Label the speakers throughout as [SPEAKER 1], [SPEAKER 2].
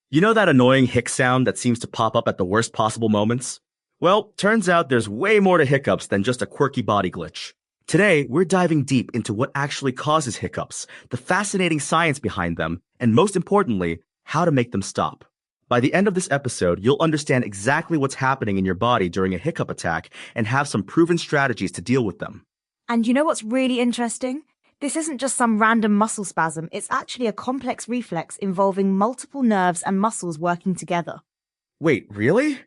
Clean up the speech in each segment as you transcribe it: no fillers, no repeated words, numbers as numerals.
[SPEAKER 1] You know that annoying hic sound that seems to pop up at the worst possible moments? Well, turns out there's way more to hiccups than just a quirky body glitch. Today, we're diving deep into what actually causes hiccups, the fascinating science behind them, and most importantly, how to make them stop. By the end of this episode, you'll understand exactly what's happening in your body during a hiccup attack and have some proven strategies to deal with them.
[SPEAKER 2] And you know what's really interesting? This isn't just some random muscle spasm, it's actually a complex reflex involving multiple nerves and muscles working together.
[SPEAKER 1] Wait, really?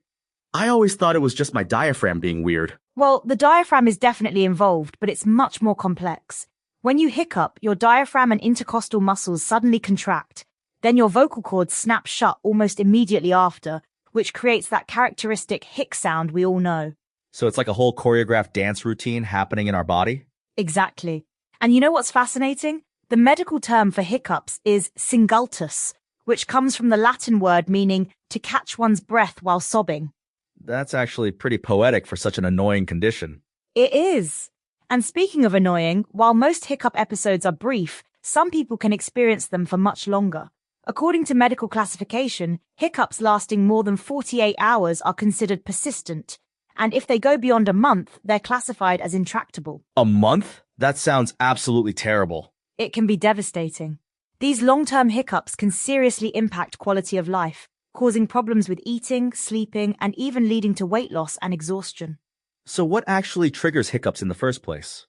[SPEAKER 1] I always thought it was just my diaphragm being weird.
[SPEAKER 2] Well, the diaphragm is definitely involved, but it's much more complex. When you hiccup, your diaphragm and intercostal muscles suddenly contract. Then your vocal cords snap shut almost immediately after, which creates that characteristic hic sound we all know.
[SPEAKER 1] So it's like a whole choreographed dance routine happening in our body?
[SPEAKER 2] Exactly. And you know what's fascinating? The medical term for hiccups is singultus, which comes from the Latin word meaning to catch one's breath while sobbing.
[SPEAKER 1] That's actually pretty poetic for such an annoying condition.
[SPEAKER 2] It is. And speaking of annoying, while most hiccup episodes are brief, some people can experience them for much longer. According to medical classification, hiccups lasting more than 48 hours are considered persistent, and if they go beyond a month, they're classified as intractable.
[SPEAKER 1] A month? That sounds absolutely terrible.
[SPEAKER 2] It can be devastating. These long-term hiccups can seriously impact quality of life, causing problems with eating, sleeping, and even leading to weight loss and exhaustion.
[SPEAKER 1] So what actually triggers hiccups in the first place?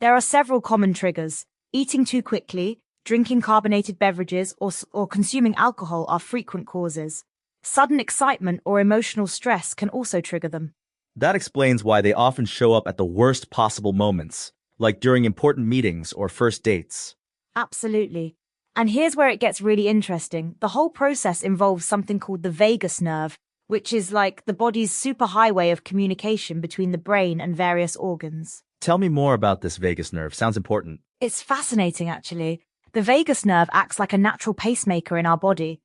[SPEAKER 2] There are several common triggers. Eating too quickly, drinking carbonated beverages, or consuming alcohol are frequent causes. Sudden excitement or emotional stress can also trigger them.
[SPEAKER 1] That explains why they often show up at the worst possible moments, like during important meetings or first dates.
[SPEAKER 2] Absolutely. And here's where it gets really interesting. The whole process involves something called the vagus nerve, which is like the body's superhighway of communication between the brain and various organs.
[SPEAKER 1] Tell me more about this vagus nerve. Sounds important.
[SPEAKER 2] It's fascinating, actually. The vagus nerve acts like a natural pacemaker in our body.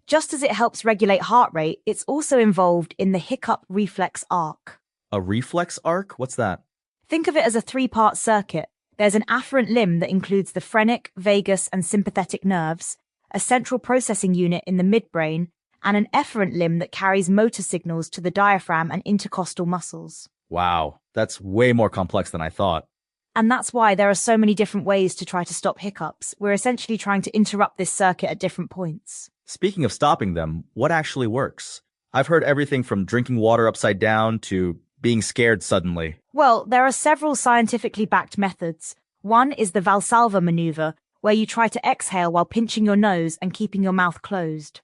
[SPEAKER 2] Just as it helps regulate heart rate, it's also involved in the hiccup reflex arc.
[SPEAKER 1] A reflex arc? What's that?
[SPEAKER 2] Think of it as a three-part circuit. There's an afferent limb that includes the phrenic, vagus, and sympathetic nerves, a central processing unit in the midbrain, and an efferent limb that carries motor signals to the diaphragm and intercostal muscles.
[SPEAKER 1] Wow, that's way more complex than I thought.
[SPEAKER 2] And that's why there are so many different ways to try to stop hiccups. We're essentially trying to interrupt this circuit at different points.
[SPEAKER 1] Speaking of stopping them, what actually works? I've heard everything from drinking water upside down to being scared suddenly.
[SPEAKER 2] Well, there are several scientifically backed methods. One is the Valsalva maneuver, where you try to exhale while pinching your nose and keeping your mouth closed.